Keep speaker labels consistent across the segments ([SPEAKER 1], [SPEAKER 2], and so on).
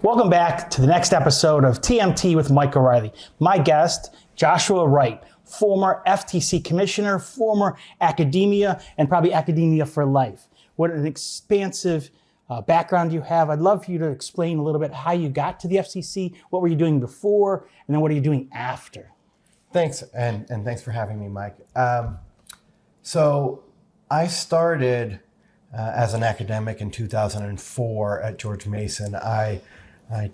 [SPEAKER 1] Welcome back to the next episode of TMT with Mike O'Reilly. My guest, Joshua Wright, former FTC commissioner, former academia, and probably academia for life. What an expansive background you have. I'd love for you to explain a little bit how you got to the FTC, what were you doing before, and then what are you doing after?
[SPEAKER 2] Thanks, and thanks for having me, Mike. So I started as an academic in 2004 at George Mason. I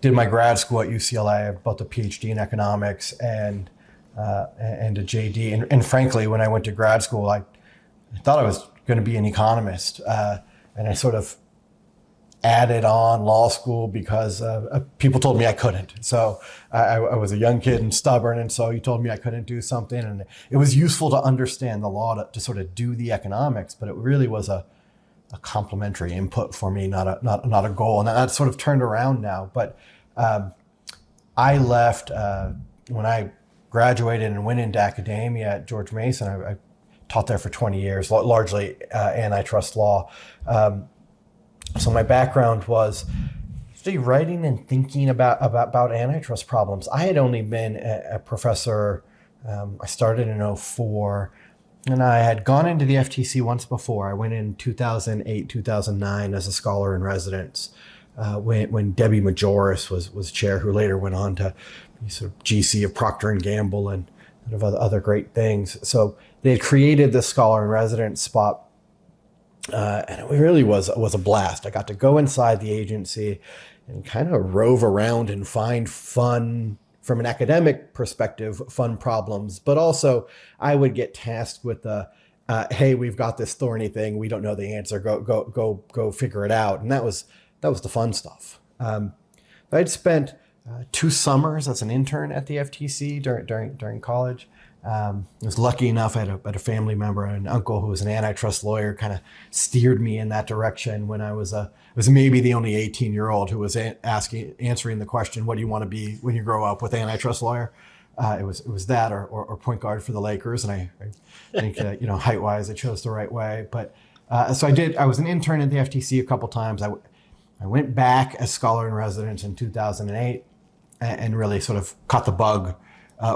[SPEAKER 2] did my grad school at UCLA, both a PhD in economics and a JD. And frankly, when I went to grad school, I thought I was going to be an economist, and I sort of added on law school because people told me I couldn't. So I was a young kid and stubborn, and so you told me I couldn't do something, and it was useful to understand the law to sort of do the economics, but it really was a complementary input for me, not a goal. And that sort of turned around now. But I left when I graduated and went into academia at George Mason. I taught there for 20 years, largely antitrust law. So my background was actually writing and thinking about antitrust problems. I had only been a professor. I started in 2004. And I had gone into the FTC once before. I went in 2008, 2009 as a scholar in residence when Debbie Majoris was chair, who later went on to be sort of GC of Procter & Gamble and of other great things. So they had created this scholar in residence spot, and it really was a blast. I got to go inside the agency and kind of rove around and find fun, from an academic perspective, fun problems, but also I would get tasked with the, hey, we've got this thorny thing, we don't know the answer, go figure it out. And that was the fun stuff. I'd spent 2 summers as an intern at the FTC during college. I was lucky enough, I had a family member, an uncle who was an antitrust lawyer, kind of steered me in that direction when I was maybe the only 18-year-old who was answering the question, what do you want to be when you grow up, with antitrust lawyer? It was that or point guard for the Lakers. And I think, height-wise, I chose the right way. But so I was an intern at the FTC a couple times. I went back as scholar in residence in 2008 and really sort of caught the bug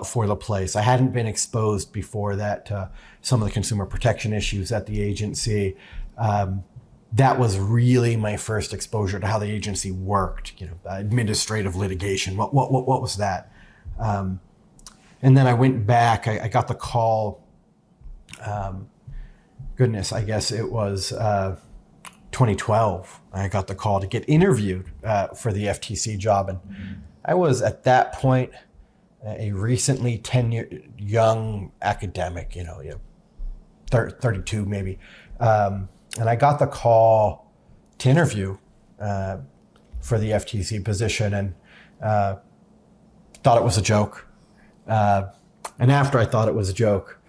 [SPEAKER 2] for the place. I hadn't been exposed before that to some of the consumer protection issues at the agency. That was really my first exposure to how the agency worked. Administrative litigation. What was that? And then I went back. I got the call. Goodness, I guess it was 2012. I got the call to get interviewed for the FTC job, and I was at that point a recently tenured young academic, 32 maybe. And I got the call to interview for the FTC position, and thought it was a joke. And after I thought it was a joke,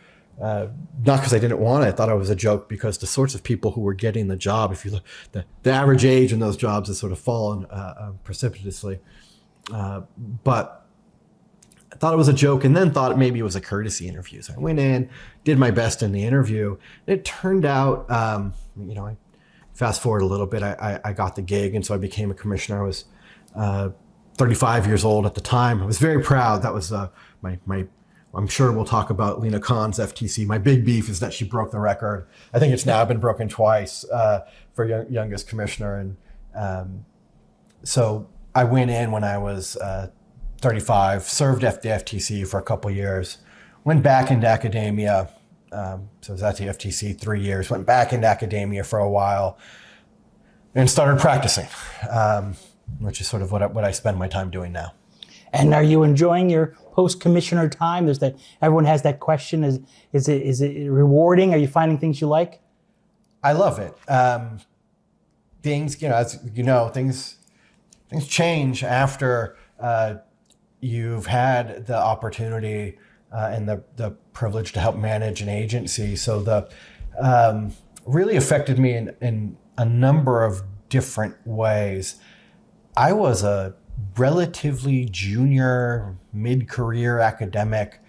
[SPEAKER 2] not because I didn't want it, I thought it was a joke because the sorts of people who were getting the job, if you look, the average age in those jobs has sort of fallen precipitously. But I thought it was a joke, and then thought maybe it was a courtesy interview. So I went in, did my best in the interview. And it turned out, I fast forward a little bit, I got the gig, and so I became a commissioner. I was 35 years old at the time. I was very proud. That was I'm sure we'll talk about Lena Khan's FTC. My big beef is that she broke the record. I think it's now been broken twice for youngest commissioner. And so I went in when I was 35, served at the FTC for a couple of years, went back into academia. So I was at the FTC 3 years, went back into academia for a while, and started practicing, which is sort of what I spend my time doing now.
[SPEAKER 1] And are you enjoying your post-commissioner time? Everyone has that question. Is it rewarding? Are you finding things you like?
[SPEAKER 2] I love it. Things, as you know, things change after you've had the opportunity and the privilege to help manage an agency. So the really affected me in a number of different ways. I was a relatively junior, mid-career academic.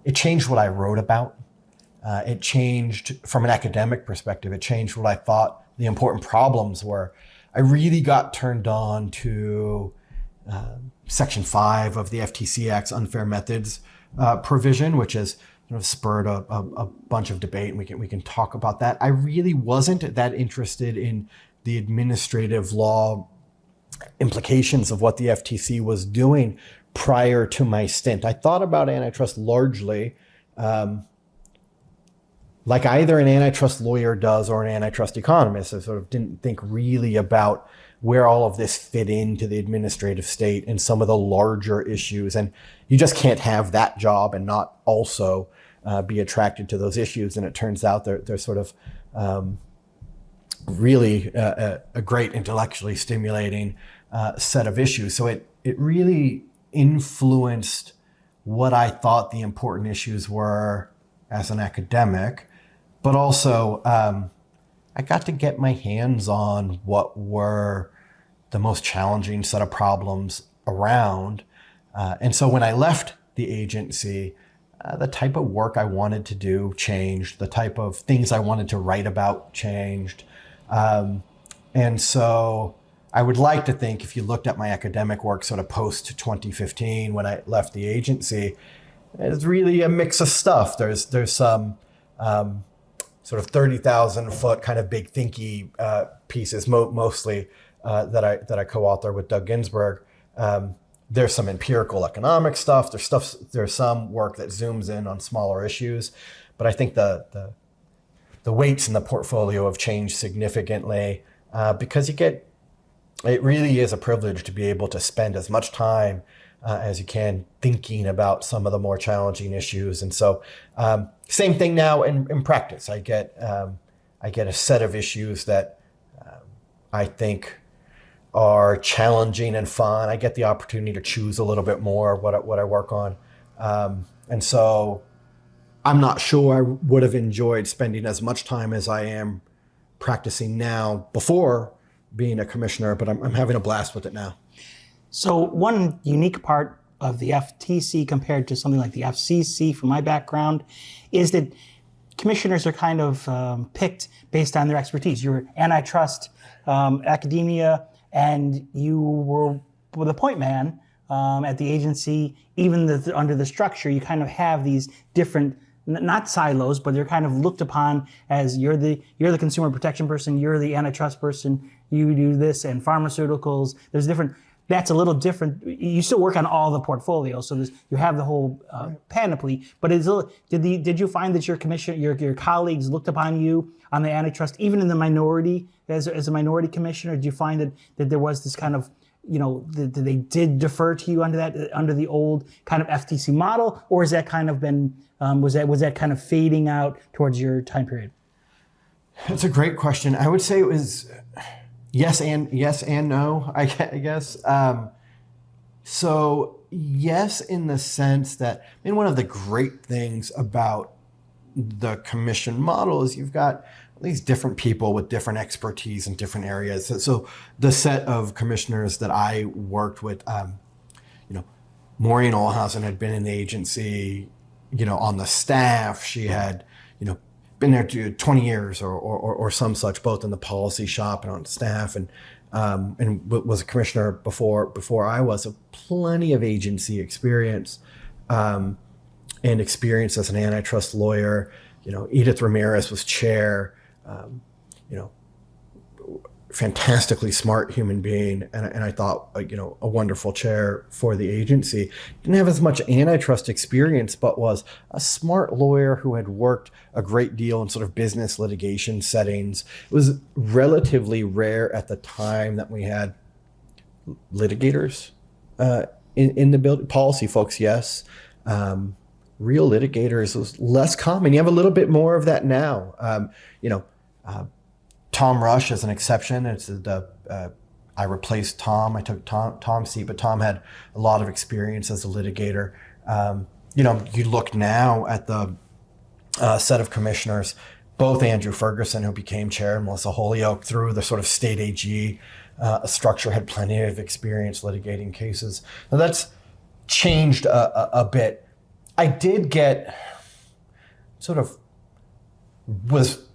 [SPEAKER 2] It changed what I wrote about. It changed, from an academic perspective, it changed what I thought the important problems were. I really got turned on to Section 5 of the FTC Act's unfair methods provision, which has spurred a bunch of debate, and we can talk about that. I really wasn't that interested in the administrative law implications of what the FTC was doing prior to my stint. I thought about antitrust largely like either an antitrust lawyer does or an antitrust economist. I sort of didn't think really about where all of this fit into the administrative state and some of the larger issues. And you just can't have that job and not also be attracted to those issues. And it turns out they're sort of really a great intellectually stimulating set of issues. So it really influenced what I thought the important issues were as an academic, but also I got to get my hands on what were the most challenging set of problems around. And so when I left the agency, the type of work I wanted to do changed. The type of things I wanted to write about changed. And so I would like to think, if you looked at my academic work sort of post 2015 when I left the agency, it's really a mix of stuff. There's some sort of 30,000 foot kind of big thinky pieces, mostly that I co-author with Doug Ginsburg. There's some empirical economic stuff. There's some work that zooms in on smaller issues, but I think the weights in the portfolio have changed significantly because it really is a privilege to be able to spend as much time as you can thinking about some of the more challenging issues. And so same thing now in practice. I get a set of issues that I think are challenging and fun. I get the opportunity to choose a little bit more what I work on. And so I'm not sure I would have enjoyed spending as much time as I am practicing now before being a commissioner, but I'm having a blast with it now.
[SPEAKER 1] So one unique part of the FTC compared to something like the FCC, from my background, is that commissioners are kind of picked based on their expertise. You're antitrust, academia, and you were the point man at the agency. Even under the structure, you kind of have these different, not silos, but they're kind of looked upon as you're the consumer protection person, you're the antitrust person, you do this, and pharmaceuticals. There's different. That's a little different. You still work on all the portfolio, so you have the whole panoply. But did you find that your colleagues looked upon you on the antitrust, even in the minority, as a minority commissioner? Did you find that there was this kind of, that they did defer to you under the old kind of FTC model, or has that kind of been was that kind of fading out towards your time period?
[SPEAKER 2] That's a great question. I would say it was yes and no, I guess. So yes, in the sense that, one of the great things about the commission model is you've got these different people with different expertise in different areas. So the set of commissioners that I worked with, Maureen Olhausen had been in the agency, on the staff. She had, been there 20 years or some such, both in the policy shop and on staff, and was a commissioner before I was. So plenty of agency experience, and experience as an antitrust lawyer. Edith Ramirez was chair. Fantastically smart human being, and I thought a wonderful chair for the agency. Didn't have as much antitrust experience, but was a smart lawyer who had worked a great deal in sort of business litigation settings. It was relatively rare at the time that we had litigators in the building. Policy folks, yes. Real litigators was less common. You have a little bit more of that now. Tom Rush is an exception. I replaced Tom. I took Tom's seat, but Tom had a lot of experience as a litigator. You look now at the set of commissioners, both Andrew Ferguson, who became chair, and Melissa Holyoke, through the sort of state AG structure, had plenty of experience litigating cases. Now that's changed a bit. I did get was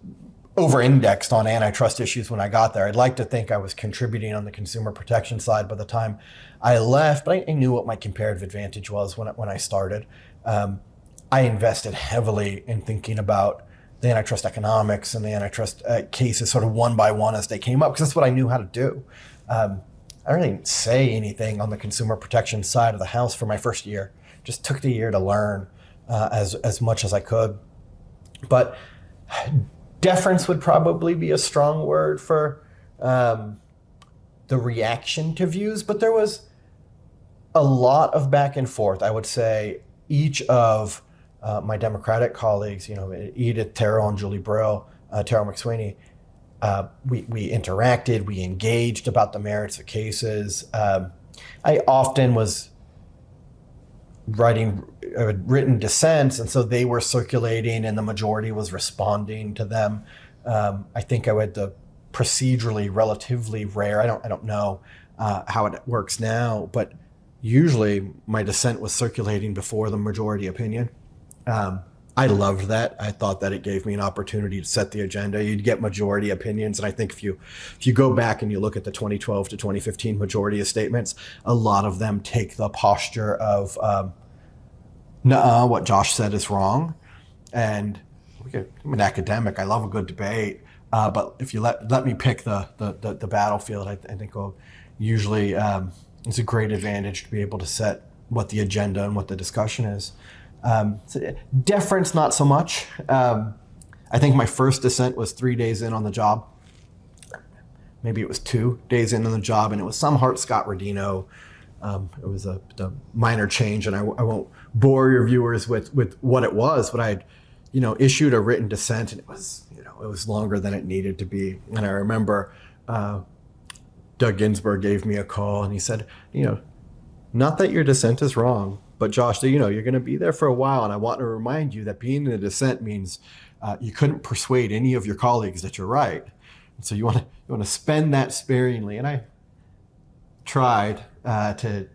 [SPEAKER 2] over-indexed on antitrust issues when I got there. I'd like to think I was contributing on the consumer protection side by the time I left, but I knew what my comparative advantage was when I started. I invested heavily in thinking about the antitrust economics and the antitrust cases sort of one by one as they came up, because that's what I knew how to do. I really didn't say anything on the consumer protection side of the house for my first year. Just took the year to learn as much as I could. But deference would probably be a strong word for the reaction to views, but there was a lot of back and forth. I would say each of my Democratic colleagues, Edith Terrell and Julie Brill, Terrell McSweeney, we interacted, we engaged about the merits of cases. I often was writing written dissents, and so they were circulating and the majority was responding to them. I think I had the procedurally relatively rare, I don't know how it works now, but usually my dissent was circulating before the majority opinion. I loved that. I thought that it gave me an opportunity to set the agenda. You'd get majority opinions. And I think if you go back and you look at the 2012 to 2015 majority of statements, a lot of them take the posture of, nuh-uh, what Josh said is wrong. And I'm an academic. I love a good debate. But if you let me pick the battlefield, I think usually it's a great advantage to be able to set what the agenda and what the discussion is. Deference, not so much. I think my first dissent was 3 days in on the job. Maybe it was 2 days in on the job, and it was some Hart-Scott-Rodino. It was a minor change, and I won't bore your viewers with what it was, but I had, issued a written dissent, and it was longer than it needed to be. And I remember Doug Ginsburg gave me a call, and he said, not that your dissent is wrong, but Josh, you're going to be there for a while, and I want to remind you that being in a dissent means you couldn't persuade any of your colleagues that you're right. And so you want to spend that sparingly. And I tried to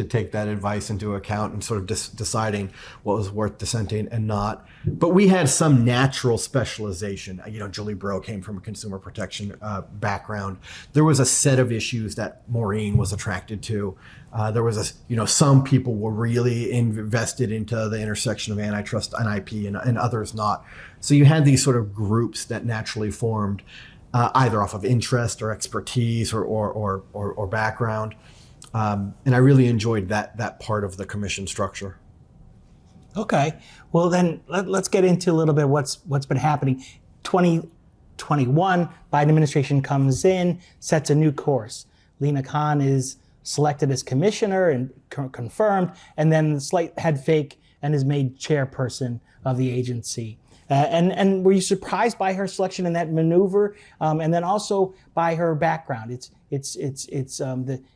[SPEAKER 2] take that advice into account and sort of deciding what was worth dissenting and not. But we had some natural specialization. Julie Brill came from a consumer protection background. There was a set of issues that Maureen was attracted to. There was some people were really invested into the intersection of antitrust and IP and others not. So you had these sort of groups that naturally formed either off of interest or expertise or background. And I really enjoyed that part of the commission structure.
[SPEAKER 1] Okay, well then let's get into a little bit what's been happening. 2021, Biden administration comes in, sets a new course. Lina Khan is selected as commissioner and confirmed, and then the slight head fake and is made chairperson of the agency. And were you surprised by her selection in that maneuver, and then also by her background?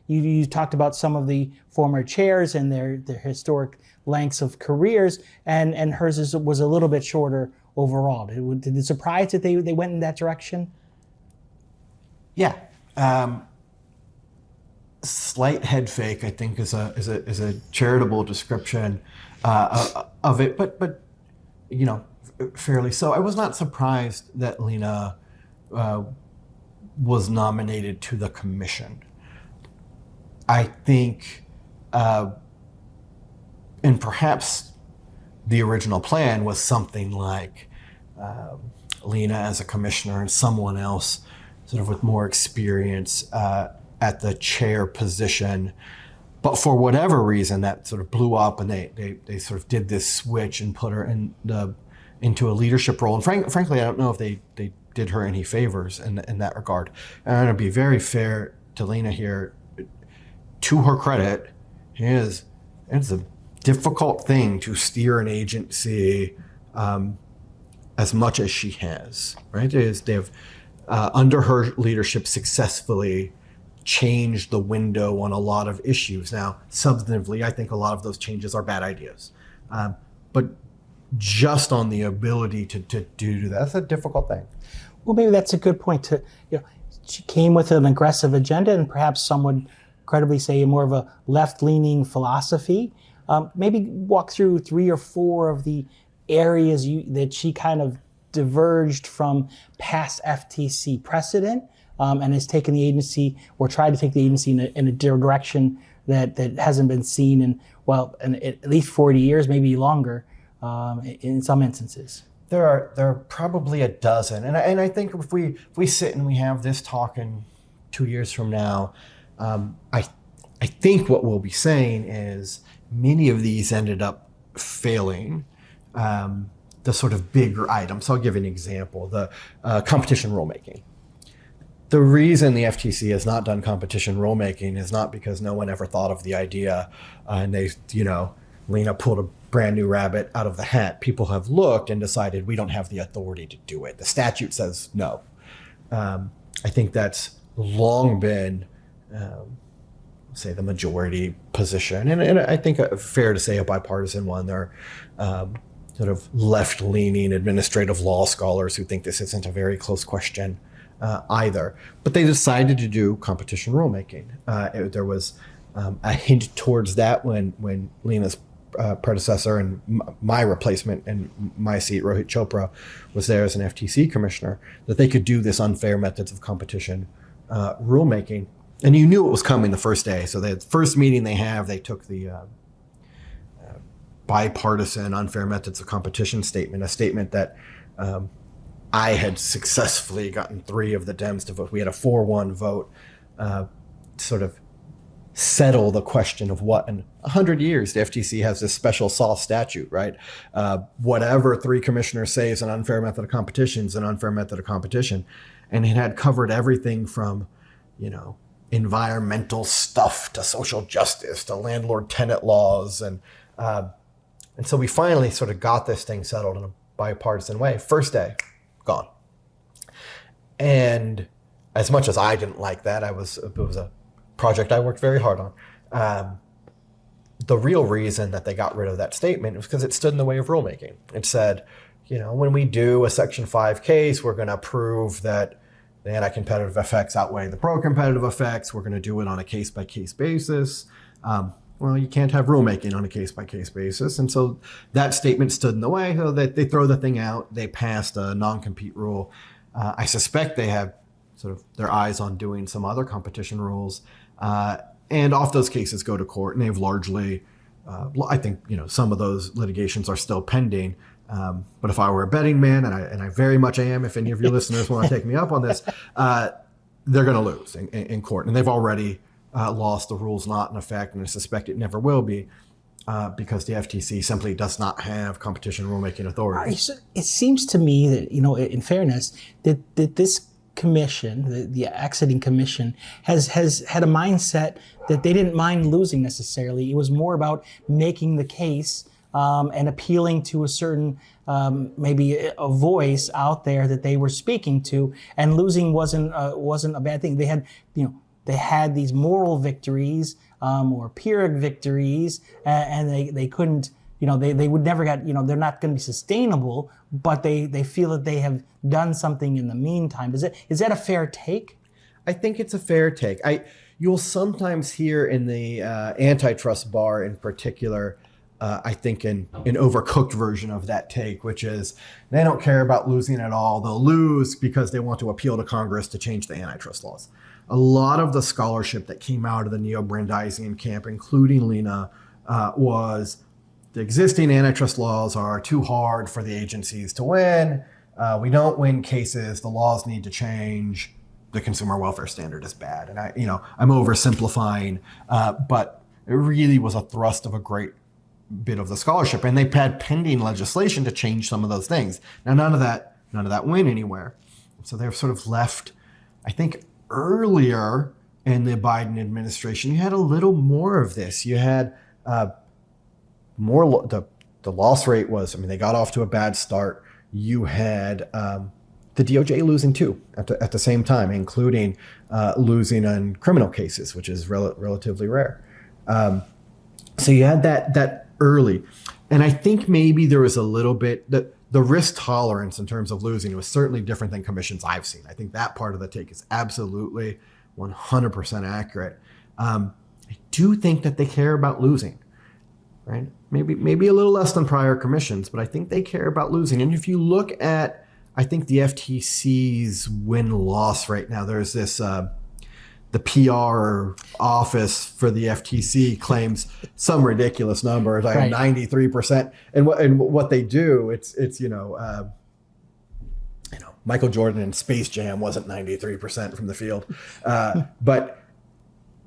[SPEAKER 1] You talked about some of the former chairs and their historic lengths of careers, and hers was a little bit shorter overall. Did it surprise that they went in that direction?
[SPEAKER 2] Yeah. Slight head fake, I think, is a charitable description of it, but fairly so. I was not surprised that Lina was nominated to the commission. I think, and perhaps the original plan was something like Lina as a commissioner and someone else sort of with more experience at the chair position. But for whatever reason, that sort of blew up, and they sort of did this switch and put her into a leadership role. And frankly, I don't know if they did her any favors in that regard. And I'm going to be very fair to Lina here. To her credit, it's a difficult thing to steer an agency as much as she has, right? They have, under her leadership, successfully changed the window on a lot of issues. Now, substantively, I think a lot of those changes are bad ideas. But just on the ability to do that, that's a difficult thing.
[SPEAKER 1] Well, maybe that's a good point. She came with an aggressive agenda, and perhaps some would credibly say more of a left-leaning philosophy. Maybe walk through 3 or 4 of the areas that she kind of diverged from past FTC precedent and has taken the agency, or tried to take the agency in a direction that hasn't been seen in at least 40 years, maybe longer, in some instances.
[SPEAKER 2] There are probably a dozen, and I think if we sit and we have this talk in 2 years from now, I think what we'll be saying is many of these ended up failing the sort of bigger items. So I'll give you an example: the competition rulemaking. The reason the FTC has not done competition rulemaking is not because no one ever thought of the idea, and Lena pulled a brand new rabbit out of the hat. People have looked and decided we don't have the authority to do it. The statute says no. I think that's long been, say, the majority position, and I think fair to say a bipartisan one. There are sort of left-leaning administrative law scholars who think this isn't a very close question either. But they decided to do competition rulemaking. There was a hint towards that when Lena's predecessor and my replacement in my seat, Rohit Chopra, was there as an FTC commissioner, that they could do this unfair methods of competition rulemaking. And you knew it was coming the first day. So the first meeting they took the bipartisan unfair methods of competition statement, a statement that I had successfully gotten 3 of the Dems to vote. We had a 4-1 vote, sort of settle the question of what in 100 years the FTC has this special sauce statute, right? Whatever 3 commissioners say is an unfair method of competition is an unfair method of competition. And it had covered everything from, environmental stuff to social justice to landlord-tenant laws. And so we finally sort of got this thing settled in a bipartisan way. First day, gone. And as much as I didn't like that, it was a project I worked very hard on. The real reason that they got rid of that statement was because it stood in the way of rulemaking. It said, when we do a Section 5 case, we're going to prove that the anti-competitive effects outweigh the pro-competitive effects. We're going to do it on a case-by-case basis. Well, you can't have rulemaking on a case-by-case basis. And so that statement stood in the way, so that they throw the thing out. They passed a non-compete rule. I suspect they have sort of their eyes on doing some other competition rules. And off those cases go to court, and they've largely, I think, some of those litigations are still pending. But if I were a betting man, and I very much am, if any of your listeners want to take me up on this, they're going to lose in court. And they've already lost. The rule's not in effect, and I suspect it never will be, because the FTC simply does not have competition rulemaking authority.
[SPEAKER 1] It seems to me that, in fairness, that this commission, the exiting commission, has had a mindset that they didn't mind losing necessarily. It was more about making the case and appealing to a certain, maybe a voice out there that they were speaking to, and losing wasn't a bad thing. They had these moral victories or Pyrrhic victories, and they couldn't. They would never get. They're not going to be sustainable, but they feel that they have done something in the meantime. Is that a fair take?
[SPEAKER 2] I think it's a fair take. You'll sometimes hear in the antitrust bar in particular, I think an overcooked version of that take, which is they don't care about losing at all. They'll lose because they want to appeal to Congress to change the antitrust laws. A lot of the scholarship that came out of the neo-Brandeisian camp, including Lena, was the existing antitrust laws are too hard for the agencies to win. We don't win cases. The laws need to change. The consumer welfare standard is bad. And I'm oversimplifying, but it really was a thrust of a great bit of the scholarship. And they've had pending legislation to change some of those things. Now, none of that went anywhere. So they're sort of left, I think, earlier in the Biden administration, you had a little more of this. You had more, the loss rate was, they got off to a bad start. You had the DOJ losing too at the same time, including losing on criminal cases, which is relatively rare. So you had that early. And I think maybe there was a little bit, the risk tolerance in terms of losing was certainly different than commissions I've seen. I think that part of the take is absolutely 100% accurate. I do think that they care about losing, right? Maybe a little less than prior commissions, but I think they care about losing. And if you look at I think the FTC's win-loss right now, there's this, the PR office for the FTC claims some ridiculous number, like
[SPEAKER 1] Right.
[SPEAKER 2] 93%. And what they do, it's Michael Jordan in Space Jam wasn't 93% from the field. But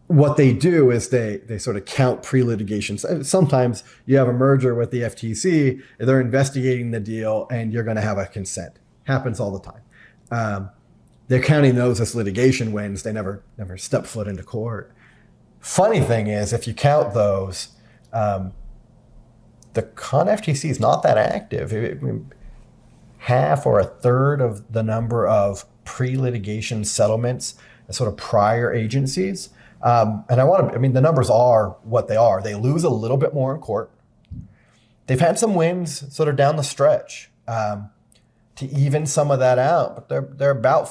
[SPEAKER 2] what they do is they sort of count pre-litigation. Sometimes you have a merger with the FTC, they're investigating the deal, and you're going to have a consent. Happens all the time. They're counting those as litigation wins. They never step foot into court. Funny thing is, if you count those, the con FTC is not that active. Half or a third of the number of pre-litigation settlements, sort of prior agencies. And the numbers are what they are. They lose a little bit more in court. They've had some wins sort of down the stretch to even some of that out, but they're about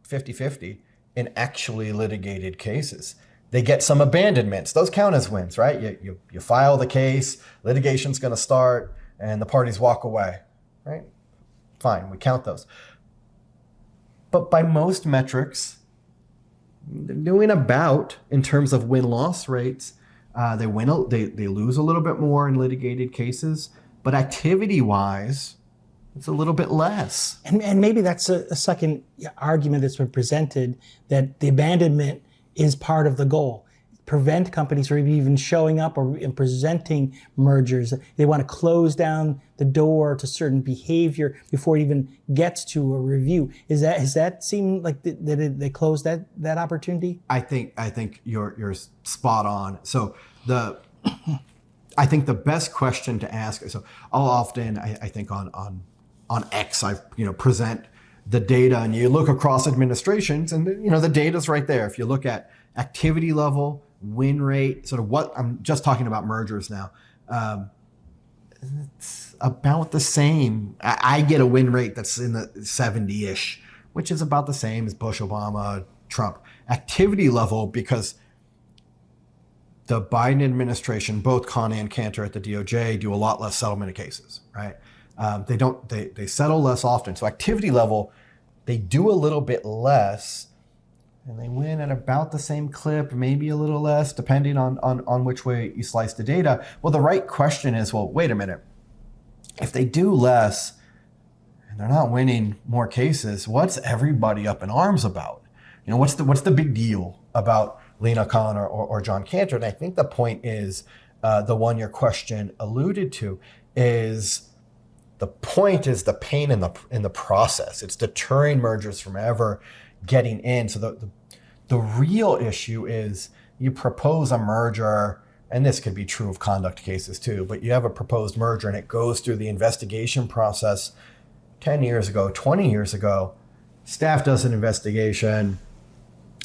[SPEAKER 2] 50-50 in actually litigated cases. They get some abandonments. Those count as wins, right? You file the case, litigation's going to start, and the parties walk away, right? Fine, we count those. But by most metrics, they're doing about, in terms of win-loss rates, they lose a little bit more in litigated cases, but activity-wise, it's a little bit less.
[SPEAKER 1] And maybe that's a second argument that's been presented, that the abandonment is part of the goal. Prevent companies from even showing up or presenting mergers. They want to close down the door to certain behavior before it even gets to a review. Does that seem like they closed that opportunity?
[SPEAKER 2] I think you're spot on. So I think the best question to ask. So I'll often I think on X I present the data, and you look across administrations, and the data's right there. If you look at activity level, win rate, sort of what I'm just talking about mergers now. It's about the same. I get a win rate that's in the 70-ish, which is about the same as Bush, Obama, Trump. Activity level, because the Biden administration, both Con and Cantor at the DOJ, do a lot less settlement of cases, right? They settle less often. So activity level, they do a little bit less, and they win at about the same clip, maybe a little less, depending on which way you slice the data. Well, the right question is, well, wait a minute. If they do less and they're not winning more cases, what's everybody up in arms about? What's the big deal about Lena Khan or John Cantor? And I think the point is, the one your question alluded to, is the point is the pain in the process. It's deterring mergers from ever getting in. So the real issue is, you propose a merger, and this could be true of conduct cases too, but you have a proposed merger and it goes through the investigation process 10 years ago, 20 years ago. Staff does an investigation.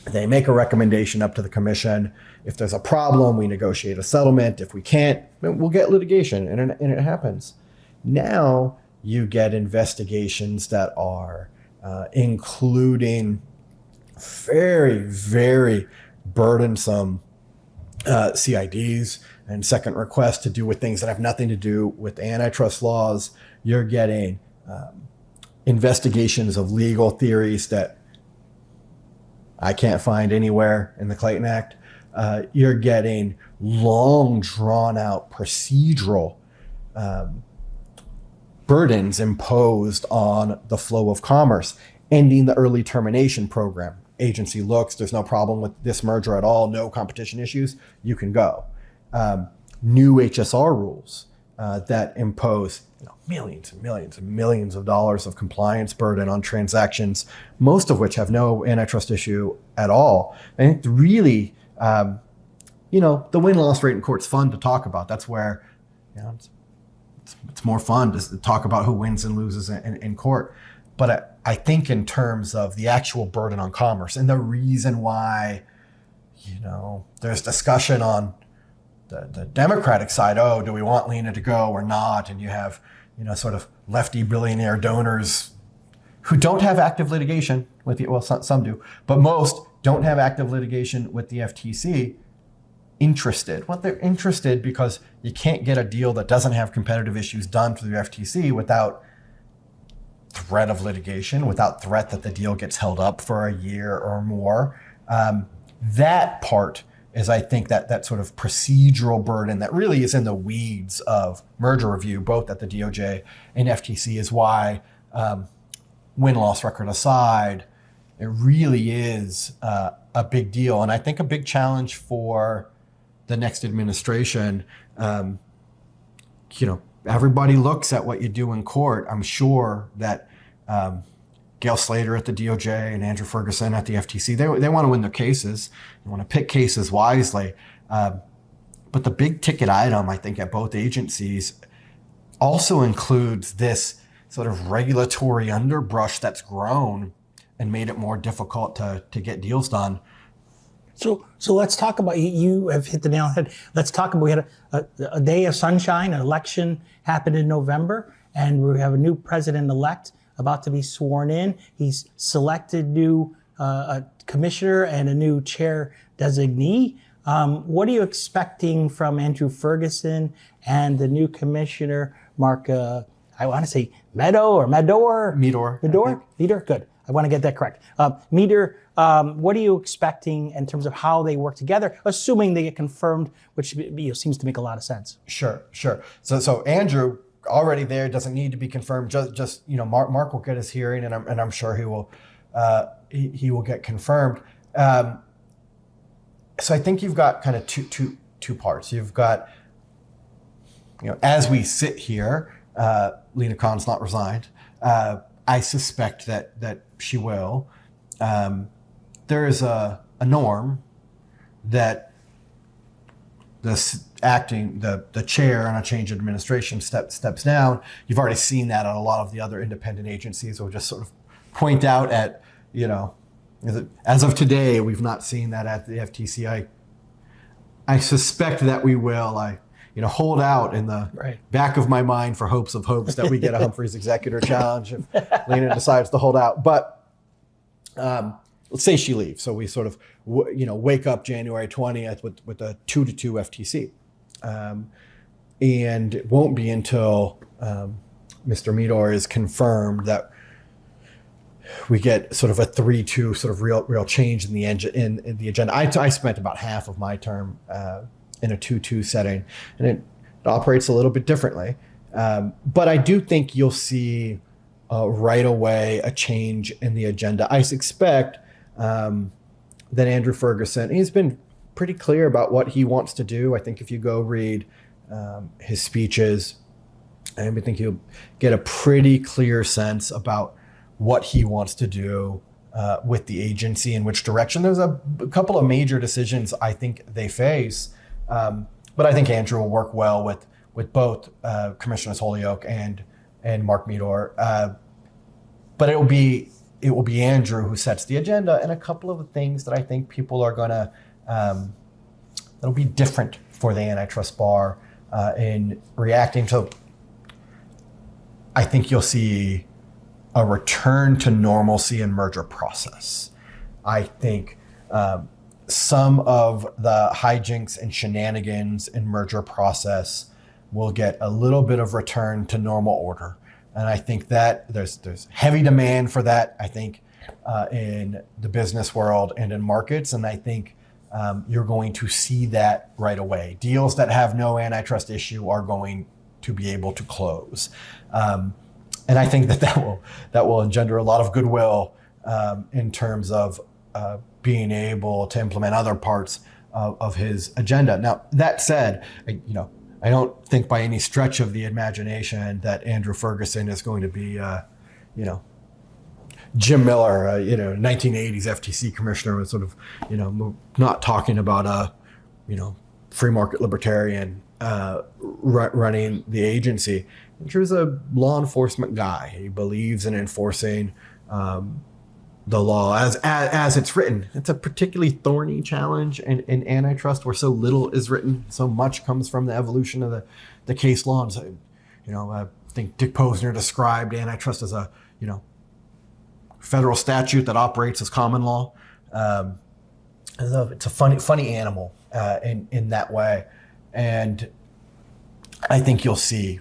[SPEAKER 2] They make a recommendation up to the commission. If there's a problem, we negotiate a settlement. If we can't, we'll get litigation, and it happens. Now you get investigations that are including very, very burdensome CIDs and second requests to do with things that have nothing to do with antitrust laws. You're getting investigations of legal theories that I can't find anywhere in the Clayton Act. You're getting long, drawn-out procedural burdens imposed on the flow of commerce, ending the early termination program. Agency looks, there's no problem with this merger at all, no competition issues, you can go. New HSR rules that impose millions and millions and millions of dollars of compliance burden on transactions, most of which have no antitrust issue at all. I think really, the win-loss rate in court's fun to talk about. That's where it's more fun to talk about who wins and loses in court. But I think in terms of the actual burden on commerce and the reason why, there's discussion on the Democratic side, do we want Lena to go or not? And you have, sort of lefty billionaire donors who don't have active litigation with the, well, some do, but most don't have active litigation with the FTC interested. Well, they're interested because you can't get a deal that doesn't have competitive issues done through the FTC without threat of litigation, without threat that the deal gets held up for a year or more. That part is, I think, that sort of procedural burden that really is in the weeds of merger review, both at the DOJ and FTC, is why, win-loss record aside, it really is a big deal. And I think a big challenge for the next administration. Everybody looks at what you do in court. I'm sure that Gail Slater at the DOJ and Andrew Ferguson at the FTC, they want to win their cases. They want to pick cases wisely. But the big ticket item, I think, at both agencies also includes this sort of regulatory underbrush that's grown and made it more difficult to get deals done.
[SPEAKER 1] So let's talk about, you have hit the nail on the head. Let's talk about, we had a day of sunshine. An election happened in November, and we have a new president-elect about to be sworn in. He's selected new a commissioner and a new chair designee. What are you expecting from Andrew Ferguson and the new commissioner, Mark, I want to say Meadow. Good. I want to get that correct. Meader, what are you expecting in terms of how they work together, assuming they get confirmed, which seems to make a lot of sense?
[SPEAKER 2] Sure. So Andrew, already there, doesn't need to be confirmed. Just Mark will get his hearing, and I'm sure he will get confirmed. So I think you've got kind of two parts. You've got, as we sit here, Lena Khan's not resigned. I suspect that she will. There is a norm that the chair on a change of administration steps down. You've already seen that on a lot of the other independent agencies. We'll just sort of point out at, as of today, we've not seen that at the FTC. I suspect that we will. I hold out in the back of my mind for hopes that we get a Humphreys executor challenge if Lena decides to hold out. But let's say she leaves. So we sort of, wake up January 20th with a 2-2 FTC. And it won't be until Mr. Meador is confirmed that we get sort of a 3-2 sort of real change in the agenda. I spent about half of my term in a 2-2 setting, and it operates a little bit differently. But I do think you'll see right away a change in the agenda. I expect that Andrew Ferguson, he's been pretty clear about what he wants to do. I think if you go read his speeches, I think you'll get a pretty clear sense about what he wants to do with the agency, in which direction. There's a couple of major decisions I think they face, but I think Andrew will work well with both Commissioners Holyoke and Mark Meador. But it will be Andrew who sets the agenda, and a couple of the things that I think people are gonna that'll be different for the antitrust bar in reacting to. I think you'll see a return to normalcy in merger process. I think some of the hijinks and shenanigans in merger process will get a little bit of return to normal order. And I think that there's heavy demand for that, I think, in the business world and in markets. And I think you're going to see that right away. Deals that have no antitrust issue are going to be able to close. And I think that will engender a lot of goodwill in terms of being able to implement other parts of his agenda. Now, that said, I don't think by any stretch of the imagination that Andrew Ferguson is going to be, Jim Miller, 1980s FTC commissioner, was sort of, not talking about a, free market libertarian running the agency. Andrew's a law enforcement guy. He believes in enforcing the law as it's written. It's a particularly thorny challenge in antitrust, where so little is written. So much comes from the evolution of the case law. And so, I think Dick Posner described antitrust as a, federal statute that operates as common law. It's a funny animal in that way. And I think you'll see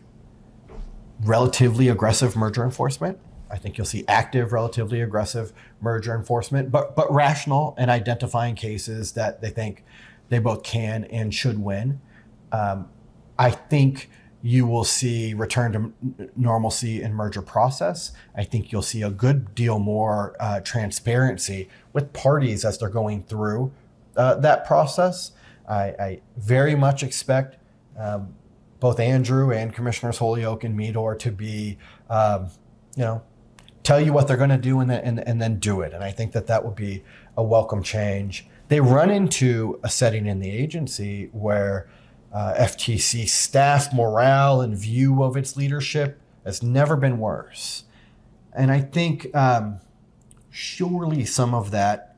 [SPEAKER 2] relatively aggressive merger enforcement. I think you'll see active, relatively aggressive merger enforcement, but rational in identifying cases that they think they both can and should win. I think you will see return to normalcy in merger process. I think you'll see a good deal more transparency with parties as they're going through that process. I very much expect both Andrew and Commissioners Holyoke and Meador to be, tell you what they're going to do and then do it. And I think that would be a welcome change. They run into a setting in the agency where FTC staff morale and view of its leadership has never been worse. And I think surely some of that,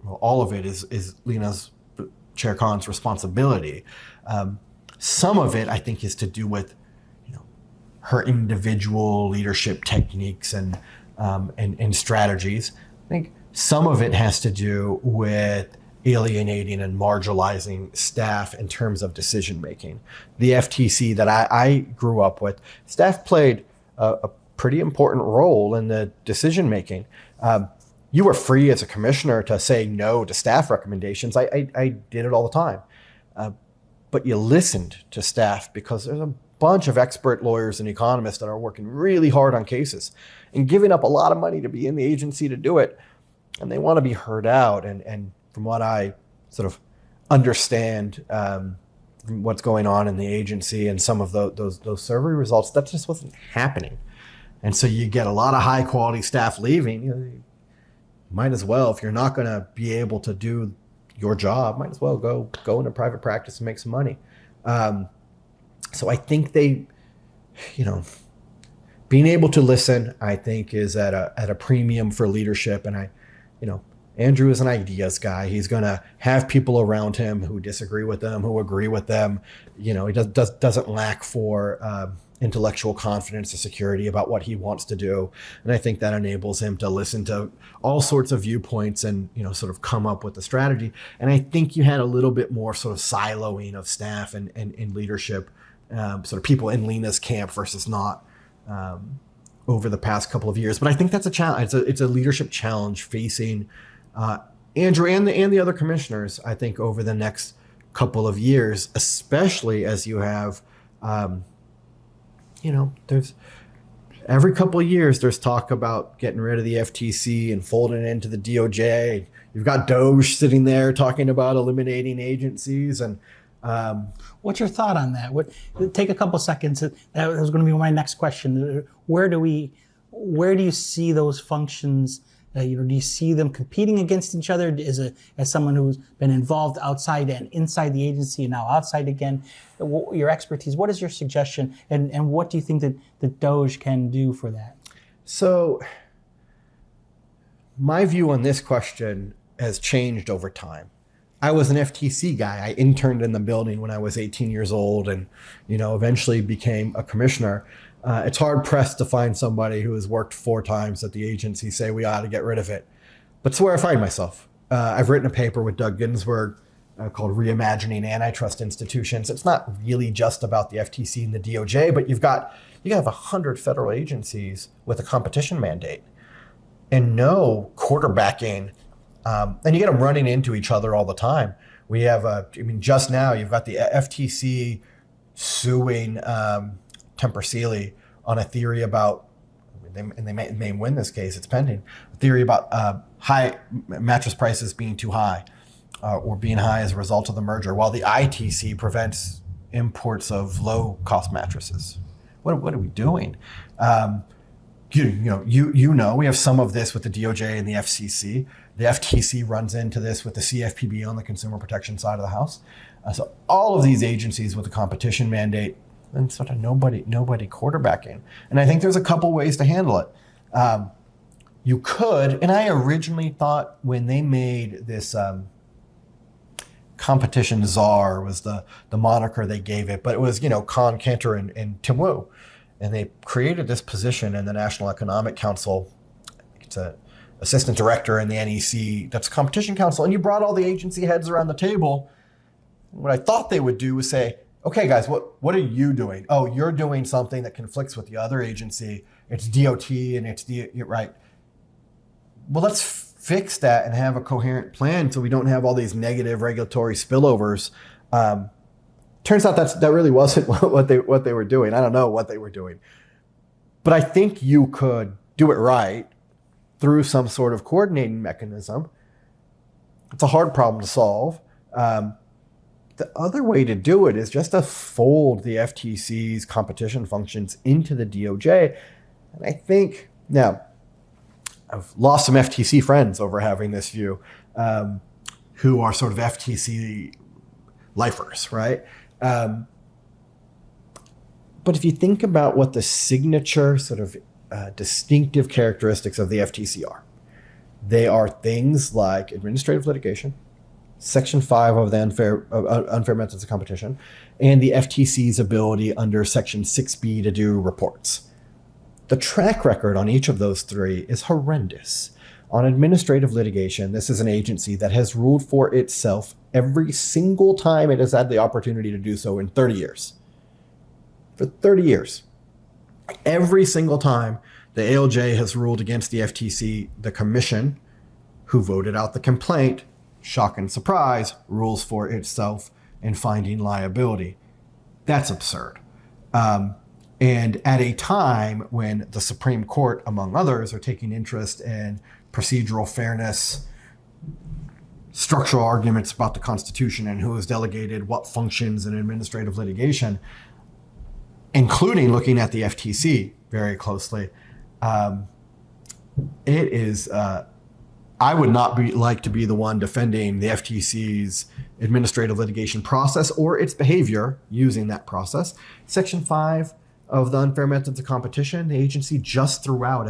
[SPEAKER 2] well, all of it is Lena's, Chair Khan's responsibility. Some of it, I think, is to do with her individual leadership techniques and strategies. I think some of it has to do with alienating and marginalizing staff in terms of decision making. The FTC that I grew up with, staff played a pretty important role in the decision making. You were free as a commissioner to say no to staff recommendations. I did it all the time. But you listened to staff because there's a bunch of expert lawyers and economists that are working really hard on cases and giving up a lot of money to be in the agency to do it. And they want to be heard out. And from what I sort of understand from what's going on in the agency and some of those survey results, that just wasn't happening. And so you get a lot of high quality staff leaving. You might as well, if you're not going to be able to do your job, might as well go into private practice and make some money. So I think they, being able to listen, I think, is at a premium for leadership. And Andrew is an ideas guy. He's going to have people around him who disagree with them, who agree with them. He doesn't lack for intellectual confidence or security about what he wants to do. And I think that enables him to listen to all sorts of viewpoints and, sort of come up with a strategy. And I think you had a little bit more sort of siloing of staff and leadership, sort of people in Lena's camp versus not over the past couple of years. But I think that's a challenge. It's a leadership challenge facing Andrew and the other commissioners, I think, over the next couple of years, especially as you have, there's every couple of years, there's talk about getting rid of the FTC and folding it into the DOJ. You've got Doge sitting there talking about eliminating agencies. And
[SPEAKER 1] what's your thought on that? Take a couple seconds. That was going to be my next question. Where do you see those functions? Do you see them competing against each other as someone who's been involved outside and inside the agency and now outside again? Your expertise, what is your suggestion? And what do you think that the Doge can do for that?
[SPEAKER 2] So my view on this question has changed over time. I was an FTC guy. I interned in the building when I was 18 years old and, eventually became a commissioner. It's hard pressed to find somebody who has worked 4 times at the agency say we ought to get rid of it. But it's where I find myself. I've written a paper with Doug Ginsburg called Reimagining Antitrust Institutions. It's not really just about the FTC and the DOJ, but you have 100 federal agencies with a competition mandate and no quarterbacking. And you get them running into each other all the time. We have, just now you've got the FTC suing Tempur Sealy on a theory about, and they may win this case, it's pending, a theory about high mattress prices being too high or being high as a result of the merger, while the ITC prevents imports of low-cost mattresses. What are we doing? We have some of this with the DOJ and the FCC. The FTC runs into this with the CFPB on the consumer protection side of the house. So all of these agencies with a competition mandate and sort of nobody quarterbacking. And I think there's a couple ways to handle it. You could, and I originally thought when they made this competition czar was the moniker they gave it, but it was, Khan, Cantor, and Tim Wu. And they created this position in the National Economic Council. It's an assistant director in the NEC, that's Competition Council. And you brought all the agency heads around the table. What I thought they would do was say, okay, guys, what are you doing? Oh, you're doing something that conflicts with the other agency. It's DOT and it's right. Well, let's fix that and have a coherent plan so we don't have all these negative regulatory spillovers. Turns out that really wasn't what they were doing. I don't know what they were doing, but I think you could do it right through some sort of coordinating mechanism. It's a hard problem to solve. The other way to do it is just to fold the FTC's competition functions into the DOJ. And I think, now, I've lost some FTC friends over having this view, who are sort of FTC lifers, right? But if you think about what the signature sort of distinctive characteristics of the FTC are, they are things like administrative litigation, Section 5 of the unfair methods of competition, and the FTC's ability under Section 6B to do reports. The track record on each of those three is horrendous. On administrative litigation, this is an agency that has ruled for itself every single time it has had the opportunity to do so in 30 years. For 30 years. Every single time the ALJ has ruled against the FTC, the commission, who voted out the complaint, shock and surprise, rules for itself in finding liability. That's absurd. And at a time when the Supreme Court, among others, are taking interest in procedural fairness, structural arguments about the Constitution and who has delegated what functions in administrative litigation, including looking at the FTC very closely, it is... I would not like to be the one defending the FTC's administrative litigation process or its behavior using that process. Section 5 of the Unfair Methods of Competition, the agency just threw out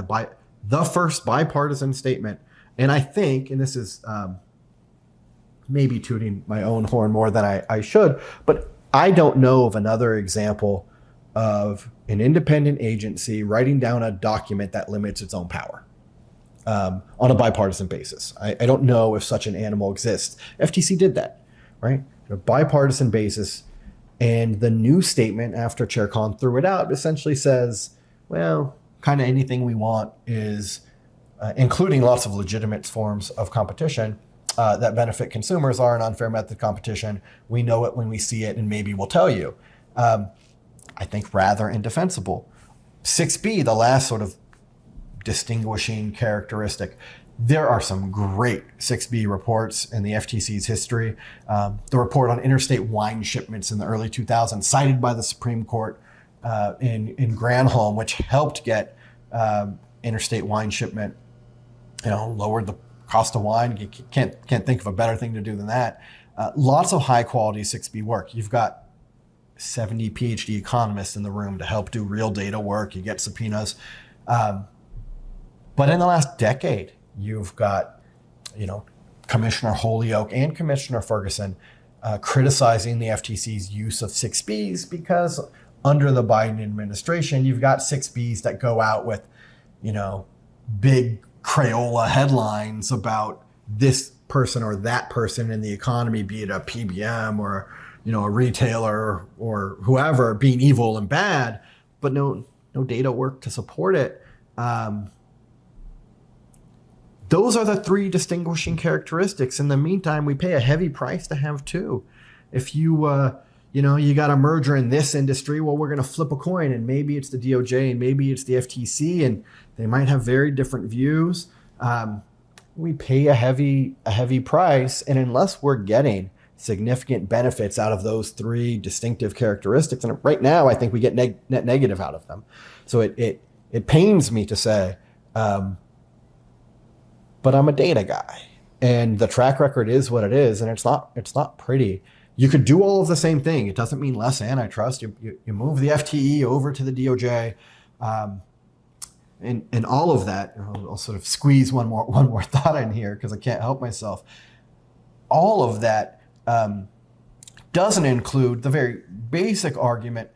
[SPEAKER 2] the first bipartisan statement. And I think, and this is maybe tooting my own horn more than I should, but I don't know of another example of an independent agency writing down a document that limits its own power. On a bipartisan basis. I don't know if such an animal exists. FTC did that, right? On a bipartisan basis. And the new statement after Chair Khan threw it out essentially says, well, kind of anything we want is, including lots of legitimate forms of competition that benefit consumers, are an unfair method competition. We know it when we see it, and maybe we'll tell you. I think rather indefensible. 6B, the last sort of distinguishing characteristic. There are some great 6B reports in the FTC's history. The report on interstate wine shipments in the early 2000s, cited by the Supreme Court in Granholm, which helped get interstate wine shipment, lowered the cost of wine. You can't think of a better thing to do than that. Lots of high quality 6B work. You've got 70 PhD economists in the room to help do real data work. You get subpoenas. But in the last decade, you've got, Commissioner Holyoke and Commissioner Ferguson criticizing the FTC's use of 6Bs because under the Biden administration, you've got 6Bs that go out with, big Crayola headlines about this person or that person in the economy, be it a PBM or, a retailer or whoever, being evil and bad, but no data work to support it. Those are the three distinguishing characteristics. In the meantime, we pay a heavy price to have two. If you got a merger in this industry, well, we're going to flip a coin, and maybe it's the DOJ and maybe it's the FTC, and they might have very different views. We pay a heavy price, and unless we're getting significant benefits out of those three distinctive characteristics, and right now I think we get net negative out of them. So it pains me to say, but I'm a data guy, and the track record is what it is, and it's not pretty. You could do all of the same thing. It doesn't mean less antitrust. You move the FTE over to the DOJ, and all of that. I'll sort of squeeze one more thought in here because I can't help myself. All of that doesn't include the very basic argument.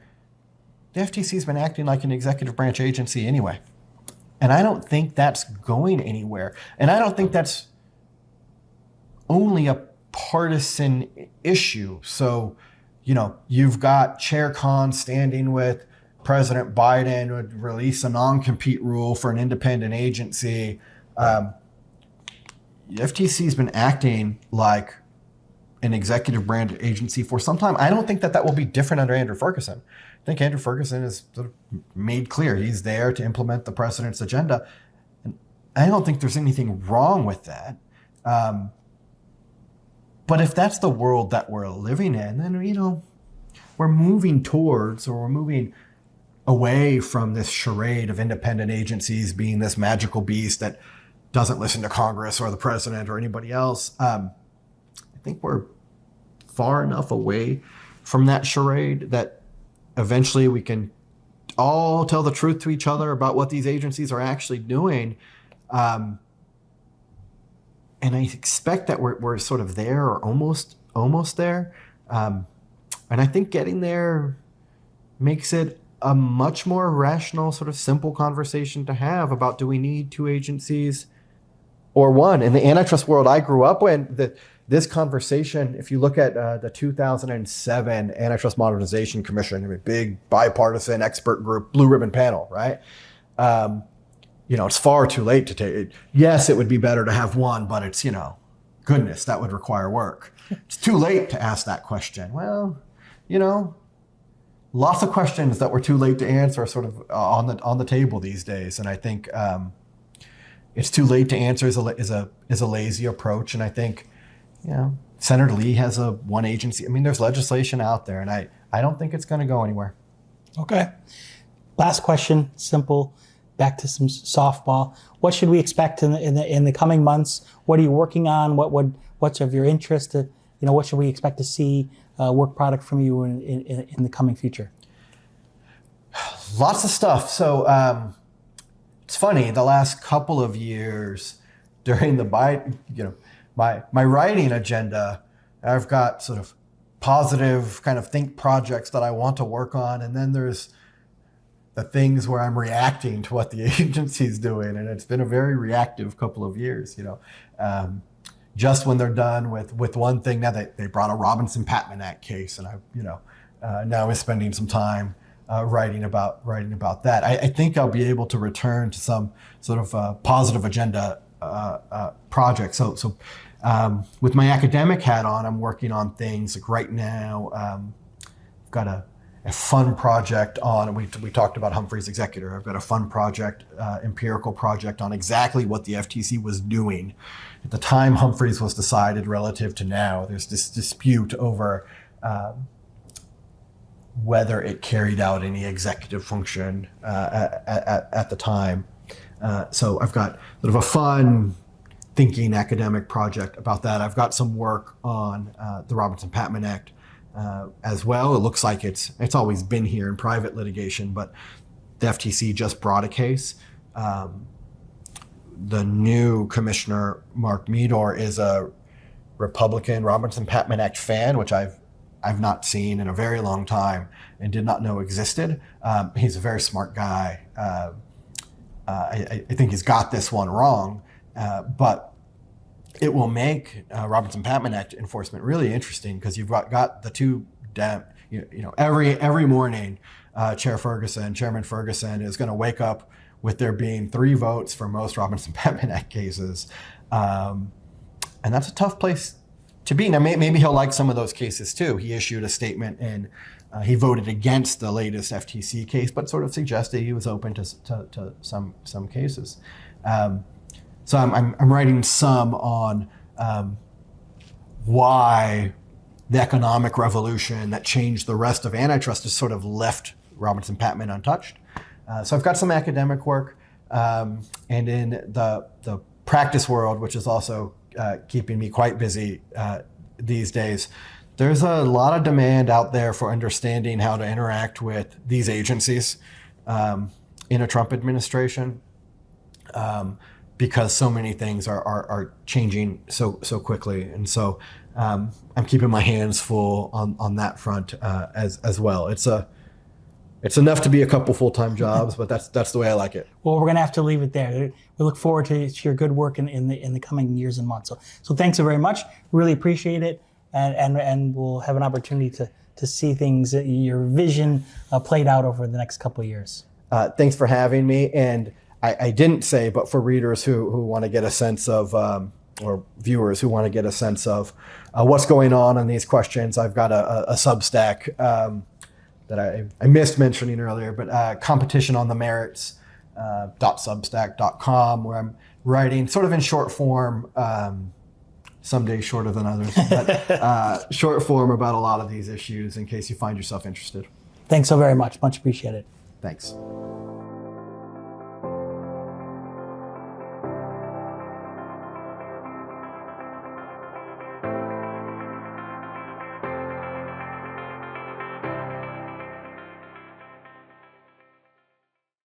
[SPEAKER 2] The FTC's been acting like an executive branch agency anyway. And I don't think that's going anywhere. And I don't think that's only a partisan issue. So, you've got Chair Khan standing with President Biden would release a non-compete rule for an independent agency. The FTC's been acting like an executive branch agency for some time. I don't think that will be different under Andrew Ferguson. I think Andrew Ferguson has sort of made clear he's there to implement the president's agenda. And I don't think there's anything wrong with that. But if that's the world that we're living in, then, we're moving towards, or we're moving away from this charade of independent agencies being this magical beast that doesn't listen to Congress or the president or anybody else. I think we're far enough away from that charade that eventually we can all tell the truth to each other about what these agencies are actually doing. And I expect that we're sort of there, or almost there. And I think getting there makes it a much more rational, sort of simple conversation to have about, do we need two agencies or one? In the antitrust world I grew up in, this conversation, if you look at the 2007 Antitrust Modernization Commission, a big bipartisan expert group, blue ribbon panel, right? It's far too late to take it. Yes, it would be better to have one, but it's, goodness, that would require work. It's too late to ask that question. Well, lots of questions that were too late to answer are sort of on the table these days. And I think it's too late to answer is a lazy approach. And I think, Senator Lee has a one agency. I mean, there's legislation out there, and I don't think it's going to go anywhere. Okay.
[SPEAKER 1] Last question, simple. Back to some softball. What should we expect in the coming months? What are you working on? What's of your interest? What should we expect to see work product from you in the coming future?
[SPEAKER 2] Lots of stuff. So it's funny. The last couple of years during the my writing agenda, I've got sort of positive kind of think projects that I want to work on, and then there's the things where I'm reacting to what the agency's doing, and it's been a very reactive couple of years. Just when they're done with one thing, now they brought a Robinson-Patman Act case, and now I'm spending some time writing about that. I think I'll be able to return to some sort of positive agenda project. So with my academic hat on, I'm working on things like right now. I've got a fun project on, we talked about Humphrey's executor. I've got a fun project, empirical project on exactly what the FTC was doing at the time Humphrey's was decided relative to now. There's this dispute over whether it carried out any executive function at the time. So I've got sort of a fun thinking academic project about that. I've got some work on the Robinson-Patman Act as well. It looks like it's always been here in private litigation, but the FTC just brought a case. The new commissioner, Mark Meador, is a Republican Robinson-Patman Act fan, which I've not seen in a very long time and did not know existed. He's a very smart guy. I think he's got this one wrong, but it will make Robinson-Patman Act enforcement really interesting, because you've got the two, every morning, Chairman Ferguson is going to wake up with there being 3 votes for most Robinson-Patman Act cases. And that's a tough place to be. Now, maybe he'll like some of those cases too. He issued a statement and he voted against the latest FTC case, but sort of suggested he was open to some cases. So I'm writing some on why the economic revolution that changed the rest of antitrust has sort of left Robinson-Patman untouched. So I've got some academic work, and in the practice world, which is also keeping me quite busy these days, there's a lot of demand out there for understanding how to interact with these agencies in a Trump administration, because so many things are changing so quickly. And so I'm keeping my hands full on that front as well. It's enough to be a couple full-time jobs, but that's the way I like it.
[SPEAKER 1] Well, we're going to have to leave it there. We look forward to your good work in the coming years and months. So thanks very much. Really appreciate it, and we'll have an opportunity to to see things, your vision played out over the next couple of years.
[SPEAKER 2] Thanks for having me. And I didn't say, but for readers who want to get a sense of, or viewers who want to get a sense of what's going on in these questions, I've got a Substack that I missed mentioning earlier, but competition on the merits. .substack.com, where I'm writing sort of in short form, some days shorter than others, but short form about a lot of these issues in case you find yourself interested.
[SPEAKER 1] Thanks so very much. Much appreciated.
[SPEAKER 2] Thanks.